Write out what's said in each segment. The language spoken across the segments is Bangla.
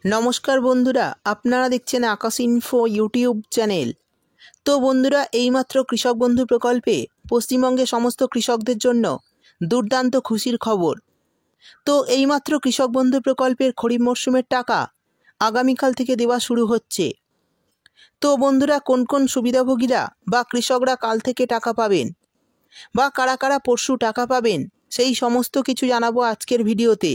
নমস্কার বন্ধুরা, আপনারা দেখছেন আকাশ ইনফো ইউটিউব চ্যানেল। তো বন্ধুরা, এইমাত্র কৃষক বন্ধু প্রকল্পে পশ্চিমবঙ্গে সমস্ত কৃষকদের জন্য দুর্দান্ত খুশির খবর। তো এইমাত্র কৃষক বন্ধু প্রকল্পের খরিফ মরশুমের টাকা আগামীকাল থেকে দেওয়া শুরু হচ্ছে। তো বন্ধুরা, কোন কোন সুবিধাভোগীরা বা কৃষকরা কাল থেকে টাকা পাবেন বা কারা কারা পরশু টাকা পাবেন, সেই সমস্ত কিছু জানাবো আজকের ভিডিওতে।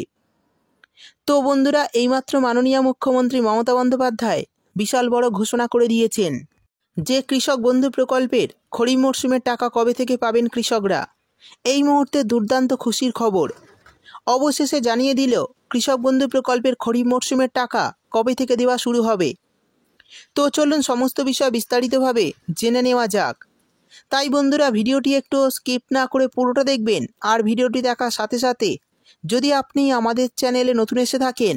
তো বন্ধুরা, এইমাত্র মাননীয় মুখ্যমন্ত্রী মমতা বন্দ্যোপাধ্যায় বিশাল বড় ঘোষণা করে দিয়েছেন যে কৃষক বন্ধু প্রকল্পের খরিফ মরশুমের টাকা কবে থেকে পাবেন কৃষকরা। এই মুহূর্তে দুর্দান্ত খুশির খবর অবশেষে জানিয়ে দিল কৃষক বন্ধু প্রকল্পের খরিফ মরশুমের টাকা কবে থেকে দেওয়া শুরু হবে। তো চলুন সমস্ত বিষয় বিস্তারিতভাবে জেনে নেওয়া যাক। তাই বন্ধুরা, ভিডিওটি একটু স্কিপ না করে পুরোটা দেখবেন। আর ভিডিওটি দেখার সাথে সাথে যদি আপনি আমাদের চ্যানেলে নতুন এসে থাকেন,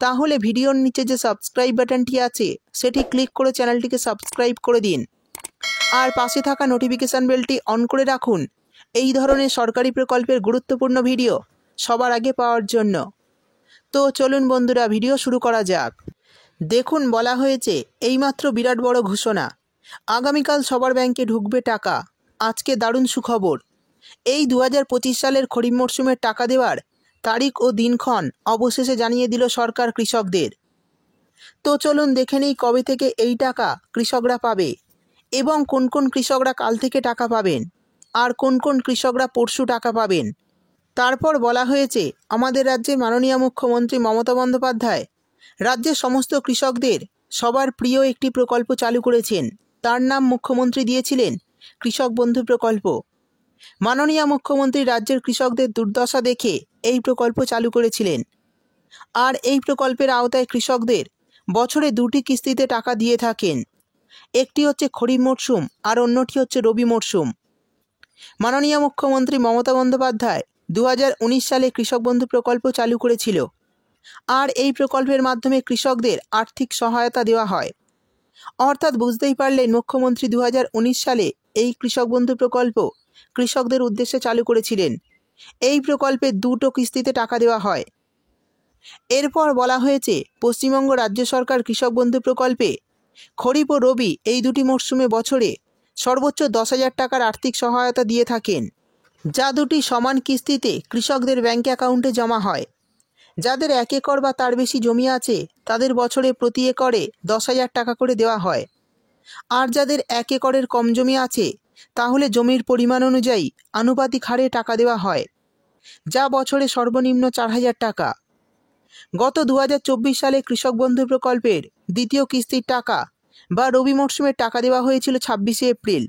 তাহলে ভিডিওর নিচে যে সাবস্ক্রাইব বাটনটি আছে সেটি ক্লিক করে চ্যানেলটিকে সাবস্ক্রাইব করে দিন। আর পাশে থাকা নোটিফিকেশান বেলটি অন করে রাখুন এই ধরনের সরকারি প্রকল্পের গুরুত্বপূর্ণ ভিডিও সবার আগে পাওয়ার জন্য। তো চলুন বন্ধুরা, ভিডিও শুরু করা যাক। দেখুন, বলা হয়েছে এইমাত্র বিরাট বড় ঘোষণা, আগামীকাল সবার ব্যাংকে ঢুকবে টাকা। আজকে দারুণ সুখবর, এই 2025 সালের খরিফ মরশুমের টাকা দেওয়ার তারিখ ও দিনক্ষণ অবশেষে জানিয়ে দিল সরকার কৃষকদের। তো চলুন দেখে নিই কবে থেকে এই টাকা কৃষকরা পাবে এবং কোন কোন কৃষকরা কাল থেকে টাকা পাবেন আর কোন কোন কৃষকরা পরশু টাকা পাবেন। তারপর বলা হয়েছে আমাদের রাজ্যের মাননীয় মুখ্যমন্ত্রী মমতা বন্দ্যোপাধ্যায় রাজ্যের সমস্ত কৃষকদের সবার প্রিয় একটি প্রকল্প চালু করেছেন। তার নাম মুখ্যমন্ত্রী দিয়েছিলেন কৃষক বন্ধু প্রকল্প। মাননীয় মুখ্যমন্ত্রী রাজ্যের কৃষকদের দুর্দশা দেখে এই প্রকল্প চালু করেছিলেন। আর এই প্রকল্পের আওতায় কৃষকদের বছরে দুটি কিস্তিতে টাকা দিয়ে থাকেন। একটি হচ্ছে খরিফ মরশুম আর অন্যটি হচ্ছে রবি মরশুম। মাননীয় মুখ্যমন্ত্রী মমতা বন্দ্যোপাধ্যায় 2019 সালে কৃষক বন্ধু প্রকল্প চালু করেছিল। আর এই প্রকল্পের মাধ্যমে কৃষকদের আর্থিক সহায়তা দেওয়া হয়। অর্থাৎ বুঝতেই পারলেন, মুখ্যমন্ত্রী 2019 সালে এই কৃষক বন্ধু প্রকল্প কৃষকদের উদ্দেশ্যে চালু করেছিলেন। এই প্রকল্পে দুটো কিস্তিতে টাকা দেওয়া হয়। এরপর বলা হয়েছে পশ্চিমবঙ্গ রাজ্য সরকার কৃষক বন্ধু প্রকল্পে খরিফ ও রবি এই দুটি মরশুমে বছরে সর্বোচ্চ 10,000 টাকার আর্থিক সহায়তা দিয়ে থাকেন, যা দুটি সমান কিস্তিতে কৃষকদের ব্যাংক অ্যাকাউন্টে জমা হয়। যাদের 1 একর বা তার বেশি জমি আছে তাদের বছরে প্রতি একরে 10,000 টাকা করে দেওয়া হয়। আর যাদের 1 একরের কম জমি আছে তাহলে জমির পরিমাণ অনুযায়ী আনুপাতিক হারে টাকা দেওয়া হয়, যা বছরে সর্বনিম্ন 4,000 টাকা। গত 2024 সালে কৃষক বন্ধু প্রকল্পের দ্বিতীয় কিস্তির টাকা বা রবি মরশুমের টাকা দেওয়া হয়েছিল 26শে এপ্রিল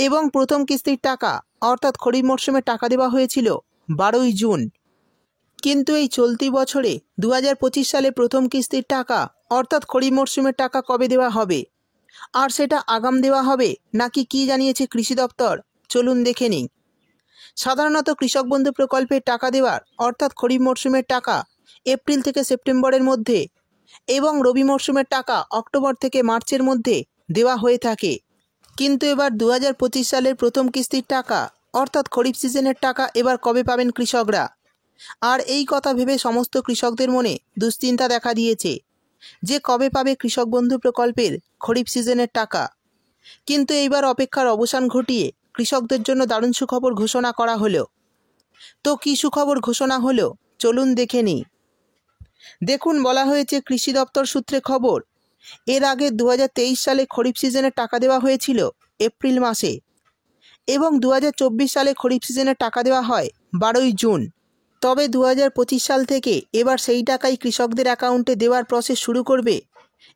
এবং প্রথম কিস্তির টাকা অর্থাৎ খরিফ মরশুমের টাকা দেওয়া হয়েছিল 12ই জুন। কিন্তু এই চলতি বছরে 2025 সালে প্রথম কিস্তির টাকা অর্থাৎ খরিফ মরশুমের টাকা কবে দেওয়া হবে আর সেটা আগাম দেওয়া হবে নাকি কি জানিয়েছে কৃষি দপ্তর, চলুন দেখে নিই। সাধারণত কৃষক বন্ধু প্রকল্পের টাকা দেওয়ার অর্থাৎ খরিফ মরশুমের টাকা এপ্রিল থেকে সেপ্টেম্বরের মধ্যে এবং রবি মরশুমের টাকা অক্টোবর থেকে মার্চের মধ্যে দেওয়া হয়ে থাকে। কিন্তু এবার 2025 সালের প্রথম কিস্তির টাকা অর্থাৎ খরিফ সিজনের টাকা এবার কবে পাবেন কৃষকরা। আর এই কথা ভেবে সমস্ত কৃষকদের মনে দুশ্চিন্তা দেখা দিয়েছে যে কবে পাবে কৃষক বন্ধু প্রকল্পের খরিফ সিজনের টাকা। কিন্তু এইবার অপেক্ষার অবসান ঘটিয়ে কৃষকদের জন্য দারুণ সুখবর ঘোষণা করা হলো। তো কী সুখবর ঘোষণা হলো, চলুন দেখে নিই। দেখুন, বলা হয়েছে কৃষি দপ্তর সূত্রে খবর, এর আগে 2023 সালে খরিফ সিজনের টাকা দেওয়া হয়েছিল এপ্রিল মাসে এবং 2024 সালে খরিফ সিজনের টাকা দেওয়া হয় 12ই জুন। তবে 2025 সাল থেকে এবার সেই টাকাই কৃষকদের অ্যাকাউন্টে দেওয়ার প্রসেস শুরু করবে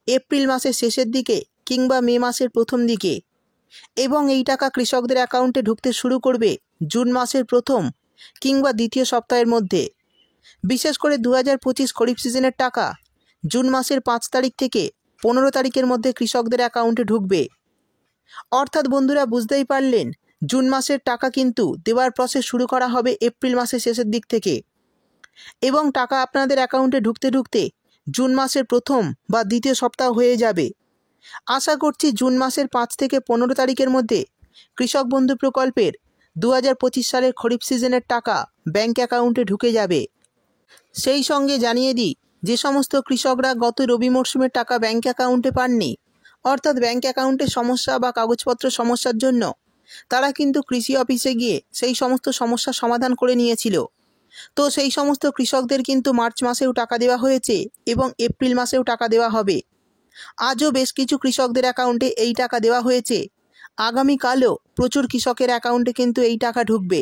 এপ্রিল মাসের শেষের দিকে কিংবা মে মাসের প্রথম দিকে এবং এই টাকা কৃষকদের অ্যাকাউন্টে ঢুকতে শুরু করবে জুন মাসের প্রথম কিংবা দ্বিতীয় সপ্তাহের মধ্যে। বিশেষ করে 2025 খরিফ সিজনের টাকা জুন মাসের 5 তারিখ থেকে 15 তারিখের মধ্যে কৃষকদের অ্যাকাউন্টে ঢুকবে। অর্থাৎ বন্ধুরা, বুঝতেই পারলেন, জুন মাসের টাকা কিন্তু দেওয়ার প্রসেস শুরু করা হবে এপ্রিল মাসের শেষের দিক থেকে এবং টাকা আপনাদের অ্যাকাউন্টে ঢুকতে ঢুকতে জুন মাসের প্রথম বা দ্বিতীয় সপ্তাহ হয়ে যাবে। আশা করছি জুন মাসের 5 থেকে 15 তারিখের মধ্যে কৃষক বন্ধু প্রকল্পের 2025 সালের খরিফ সিজনের টাকা ব্যাংক অ্যাকাউন্টে ঢুকে যাবে। সেই সঙ্গে জানিয়ে দিই, যে সমস্ত কৃষকরা গত রবি মরশুমের টাকা ব্যাংক অ্যাকাউন্টে পাননি, অর্থাৎ ব্যাংক অ্যাকাউন্টের সমস্যা বা কাগজপত্র সমস্যার জন্য তারা কিন্তু কৃষি অফিসে গিয়ে সেই সমস্ত সমস্যার সমাধান করে নিয়েছিল। তো সেই সমস্ত কৃষকদের কিন্তু মার্চ মাসেও টাকা দেওয়া হয়েছে এবং এপ্রিল মাসেও টাকা দেওয়া হবে। আজও বেশ কিছু কৃষকদের অ্যাকাউন্টে এই টাকা দেওয়া হয়েছে। আগামীকালও প্রচুর কৃষকের অ্যাকাউন্টে কিন্তু এই টাকা ঢুকবে।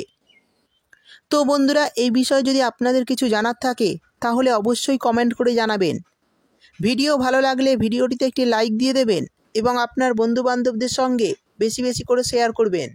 তো বন্ধুরা, এই বিষয়ে যদি আপনাদের কিছু জানার থাকে তাহলে অবশ্যই কমেন্ট করে জানাবেন। ভিডিও ভালো লাগলে ভিডিওটিতে একটি লাইক দিয়ে দেবেন এবং আপনার বন্ধুবান্ধবদের সঙ্গে বেশি বেশি করে শেয়ার করবেন।